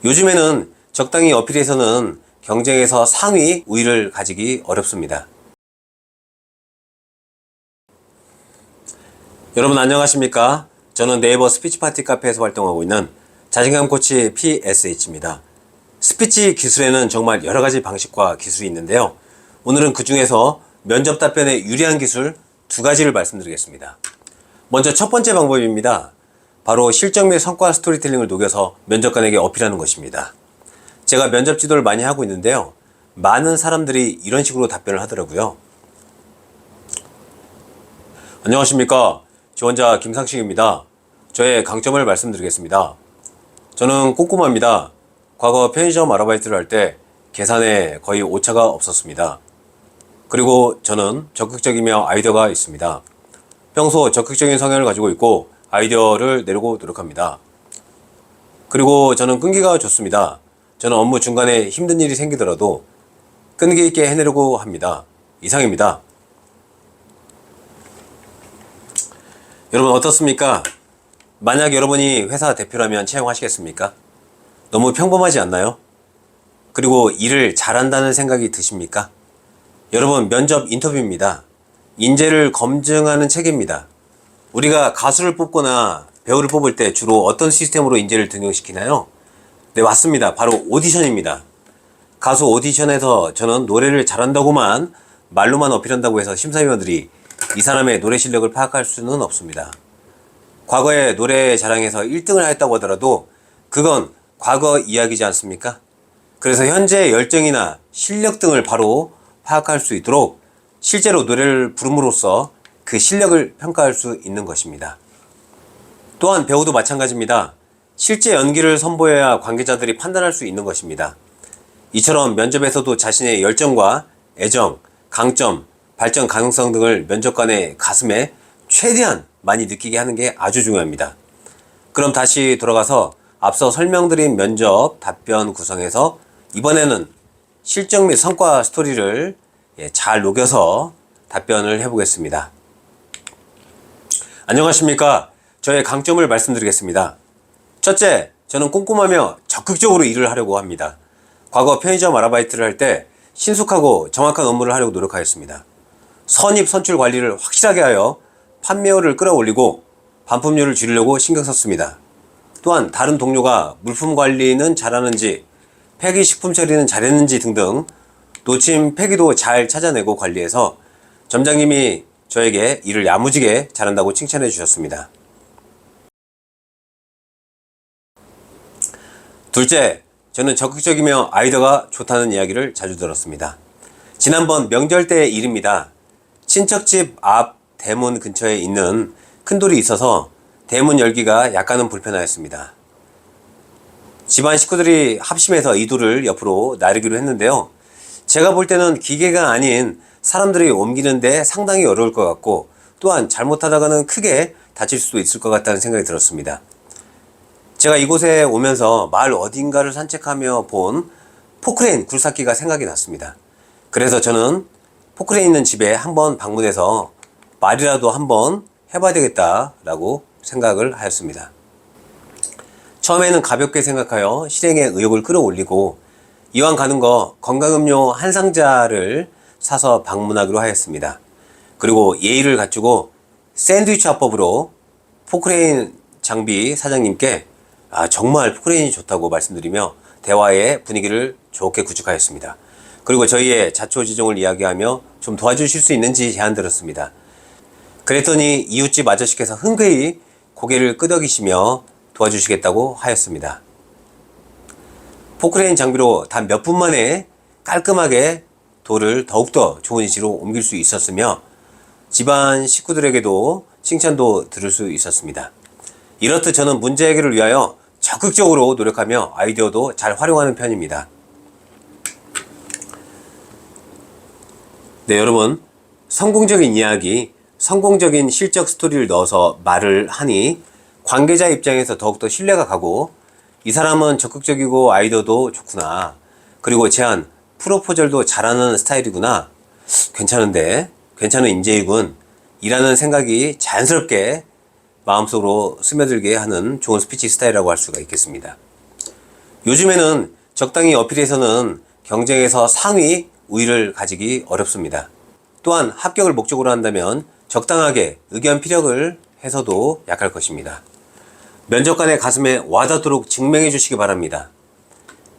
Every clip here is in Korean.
요즘에는 적당히 어필해서는 경쟁에서 상위 우위를 가지기 어렵습니다. 여러분 안녕하십니까? 저는 네이버 스피치 파티 카페에서 활동하고 있는 자신감 코치 PSH입니다. 스피치 기술에는 정말 여러 가지 방식과 기술이 있는데요. 오늘은 그 중에서 면접 답변에 유리한 기술 두 가지를 말씀드리겠습니다. 먼저 첫 번째 방법입니다. 바로 실적 및 성과 스토리텔링을 녹여서 면접관에게 어필하는 것입니다. 제가 면접 지도를 많이 하고 있는데요. 많은 사람들이 이런 식으로 답변을 하더라고요. 안녕하십니까? 지원자 김상식입니다. 저의 강점을 말씀드리겠습니다. 저는 꼼꼼합니다. 과거 편의점 아르바이트를 할 때 계산에 거의 오차가 없었습니다. 그리고 저는 적극적이며 아이디어가 있습니다. 평소 적극적인 성향을 가지고 있고 아이디어를 내려고 노력합니다. 그리고 저는 끈기가 좋습니다. 저는 업무 중간에 힘든 일이 생기더라도 끈기 있게 해내려고 합니다. 이상입니다. 여러분 어떻습니까? 만약 여러분이 회사 대표라면 채용하시겠습니까? 너무 평범하지 않나요? 그리고 일을 잘한다는 생각이 드십니까? 여러분 면접 인터뷰입니다. 인재를 검증하는 체계입니다. 우리가 가수를 뽑거나 배우를 뽑을 때 주로 어떤 시스템으로 인재를 등용시키나요? 네, 맞습니다. 바로 오디션입니다. 가수 오디션에서 저는 노래를 잘한다고만 말로만 어필한다고 해서 심사위원들이 이 사람의 노래 실력을 파악할 수는 없습니다. 과거에 노래 자랑에서 1등을 하였다고 하더라도 그건 과거 이야기지 않습니까? 그래서 현재의 열정이나 실력 등을 바로 파악할 수 있도록 실제로 노래를 부름으로써 그 실력을 평가할 수 있는 것입니다. 또한 배우도 마찬가지입니다. 실제 연기를 선보여야 관계자들이 판단할 수 있는 것입니다. 이처럼 면접에서도 자신의 열정과 애정, 강점, 발전 가능성 등을 면접관의 가슴에 최대한 많이 느끼게 하는 게 아주 중요합니다. 그럼 다시 돌아가서 앞서 설명드린 면접 답변 구성에서 이번에는 실적 및 성과 스토리를 잘 녹여서 답변을 해보겠습니다. 안녕하십니까? 저의 강점을 말씀드리겠습니다. 첫째, 저는 꼼꼼하며 적극적으로 일을 하려고 합니다. 과거 편의점 아르바이트를 할 때 신속하고 정확한 업무를 하려고 노력하였습니다. 선입 선출 관리를 확실하게 하여 판매율을 끌어올리고 반품률을 줄이려고 신경 썼습니다. 또한 다른 동료가 물품 관리는 잘하는지, 폐기 식품 처리는 잘했는지 등등 놓친 폐기도 잘 찾아내고 관리해서 점장님이 저에게 일을 야무지게 잘한다고 칭찬해 주셨습니다. 둘째, 저는 적극적이며 아이디어가 좋다는 이야기를 자주 들었습니다. 지난번 명절 때의 일입니다. 친척집 앞 대문 근처에 있는 큰 돌이 있어서 대문 열기가 약간은 불편하였습니다. 집안 식구들이 합심해서 이 돌을 옆으로 나르기로 했는데요. 제가 볼 때는 기계가 아닌 사람들이 옮기는데 상당히 어려울 것 같고 또한 잘못하다가는 크게 다칠 수도 있을 것 같다는 생각이 들었습니다. 제가 이곳에 오면서 마을 어딘가를 산책하며 본 포크레인 굴삭기가 생각이 났습니다. 그래서 저는 포크레인 있는 집에 한번 방문해서 말이라도 한번 해봐야 되겠다라고 생각을 하였습니다. 처음에는 가볍게 생각하여 실행의 의욕을 끌어올리고 이왕 가는 거 건강음료 한 상자를 사서 방문하기로 하였습니다. 그리고 예의를 갖추고 샌드위치 화법으로 포크레인 장비 사장님께 정말 포크레인이 좋다고 말씀드리며 대화의 분위기를 좋게 구축하였습니다. 그리고 저희의 자초지종을 이야기하며 좀 도와주실 수 있는지 제안드렸습니다. 그랬더니 이웃집 아저씨께서 흔쾌히 고개를 끄덕이시며 도와주시겠다고 하였습니다. 포크레인 장비로 단 몇 분 만에 깔끔하게 돌을 더욱더 좋은 위치로 옮길 수 있었으며 집안 식구들에게도 칭찬도 들을 수 있었습니다. 이렇듯 저는 문제 해결을 위하여 적극적으로 노력하며 아이디어도 잘 활용하는 편입니다. 네, 여러분, 성공적인 이야기, 성공적인 실적 스토리를 넣어서 말을 하니 관계자 입장에서 더욱더 신뢰가 가고 이 사람은 적극적이고 아이디어도 좋구나. 그리고 제안, 프로포절도 잘하는 스타일이구나. 괜찮은데, 괜찮은 인재이군. 이라는 생각이 자연스럽게 마음속으로 스며들게 하는 좋은 스피치 스타일이라고 할 수가 있겠습니다. 요즘에는 적당히 어필해서는 경쟁에서 상위 우위를 가지기 어렵습니다. 또한 합격을 목적으로 한다면 적당하게 의견 피력을 해서도 약할 것입니다. 면접관의 가슴에 와닿도록 증명해 주시기 바랍니다.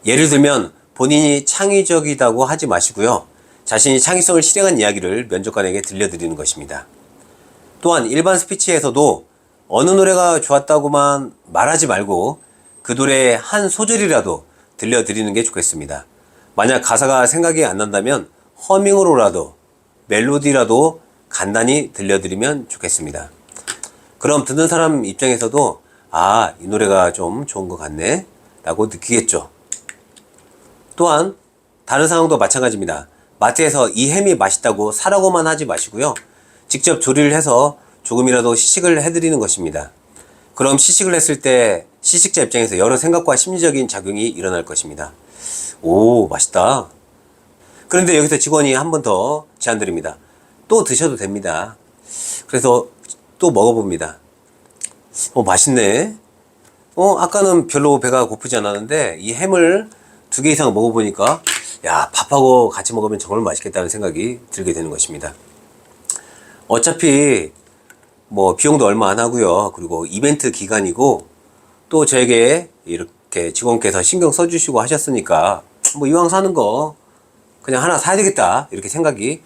예를 들면 본인이 창의적이다고 하지 마시고요. 자신이 창의성을 실행한 이야기를 면접관에게 들려드리는 것입니다. 또한 일반 스피치에서도 어느 노래가 좋았다고만 말하지 말고 그 노래의 한 소절이라도 들려드리는 게 좋겠습니다. 만약 가사가 생각이 안 난다면 허밍으로라도 멜로디라도 간단히 들려드리면 좋겠습니다. 그럼 듣는 사람 입장에서도 아, 이 노래가 좀 좋은 것 같네 라고 느끼겠죠. 또한 다른 상황도 마찬가지입니다. 마트에서 이 햄이 맛있다고 사라고만 하지 마시고요. 직접 조리를 해서 조금이라도 시식을 해드리는 것입니다. 그럼 시식을 했을 때 시식자 입장에서 여러 생각과 심리적인 작용이 일어날 것입니다. 오, 맛있다. 그런데 여기서 직원이 한 번 더 제안드립니다. 또 드셔도 됩니다. 그래서 또 먹어봅니다. 맛있네. 아까는 별로 배가 고프지 않았는데 이 햄을 2개 이상 먹어보니까 야, 밥하고 같이 먹으면 정말 맛있겠다는 생각이 들게 되는 것입니다. 어차피 비용도 얼마 안 하고요. 그리고 이벤트 기간이고 또 저에게 이렇게 직원께서 신경 써주시고 하셨으니까 이왕 사는 거 그냥 하나 사야 되겠다 이렇게 생각이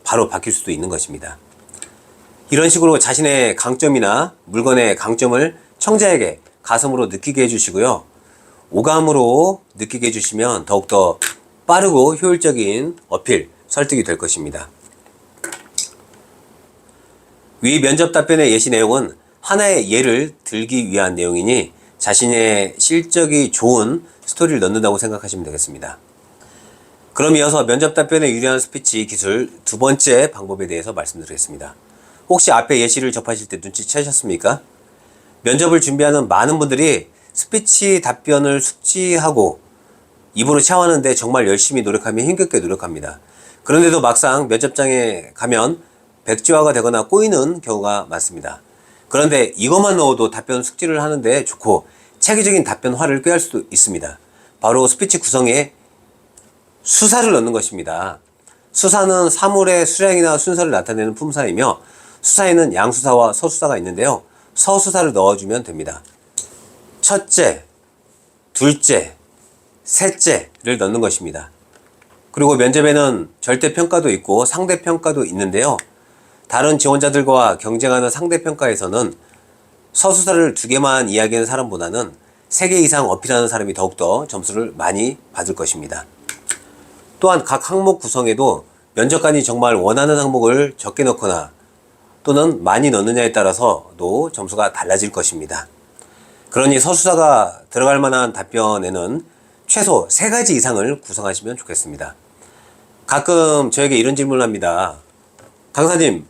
바로 바뀔 수도 있는 것입니다. 이런 식으로 자신의 강점이나 물건의 강점을 청자에게 가슴으로 느끼게 해주시고요. 오감으로 느끼게 해주시면 더욱더 빠르고 효율적인 어필, 설득이 될 것입니다. 위 면접 답변의 예시 내용은 하나의 예를 들기 위한 내용이니 자신의 실적이 좋은 스토리를 넣는다고 생각하시면 되겠습니다. 그럼 이어서 면접 답변에 유리한 스피치 기술 2번째 방법에 대해서 말씀드리겠습니다. 혹시 앞에 예시를 접하실 때 눈치채셨습니까? 면접을 준비하는 많은 분들이 스피치 답변을 숙지하고 입으로 채워하는데 정말 열심히 노력하며 힘겹게 노력합니다. 그런데도 막상 면접장에 가면 백지화가 되거나 꼬이는 경우가 많습니다. 그런데 이것만 넣어도 답변 숙지를 하는데 좋고 체계적인 답변화를 꾀할 수도 있습니다. 바로 스피치 구성에 수사를 넣는 것입니다. 수사는 사물의 수량이나 순서를 나타내는 품사이며 수사에는 양수사와 서수사가 있는데요. 서수사를 넣어주면 됩니다. 첫째, 둘째, 셋째를 넣는 것입니다. 그리고 면접에는 절대평가도 있고 상대평가도 있는데요. 다른 지원자들과 경쟁하는 상대평가에서는 서수사를 2개만 이야기하는 사람보다는 3개 이상 어필하는 사람이 더욱더 점수를 많이 받을 것입니다. 또한 각 항목 구성에도 면접관이 정말 원하는 항목을 적게 넣거나 또는 많이 넣느냐에 따라서도 점수가 달라질 것입니다. 그러니 서수사가 들어갈 만한 답변에는 최소 3가지 이상을 구성하시면 좋겠습니다. 가끔 저에게 이런 질문을 합니다. 강사님,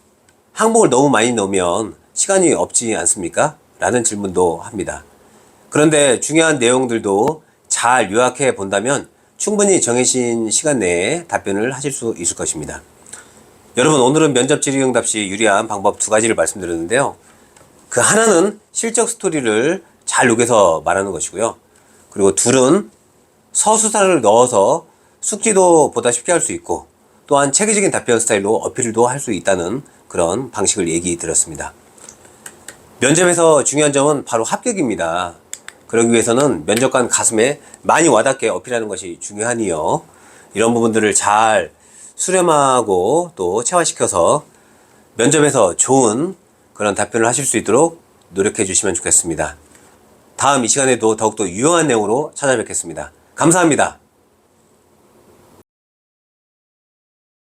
항목을 너무 많이 넣으면 시간이 없지 않습니까? 라는 질문도 합니다. 그런데 중요한 내용들도 잘 요약해 본다면 충분히 정해진 시간 내에 답변을 하실 수 있을 것입니다. 여러분, 오늘은 면접 질의응답 시 유리한 방법 2가지를 말씀드렸는데요. 그 하나는 실적 스토리를 잘 녹여서 말하는 것이고요. 그리고 둘은 서수사를 넣어서 숙지도 보다 쉽게 할 수 있고 또한 체계적인 답변 스타일로 어필도 할 수 있다는 그런 방식을 얘기 드렸습니다. 면접에서 중요한 점은 바로 합격입니다. 그러기 위해서는 면접관 가슴에 많이 와닿게 어필하는 것이 중요하니요. 이런 부분들을 잘 수렴하고 또 체화시켜서 면접에서 좋은 그런 답변을 하실 수 있도록 노력해 주시면 좋겠습니다. 다음 이 시간에도 더욱더 유용한 내용으로 찾아뵙겠습니다. 감사합니다.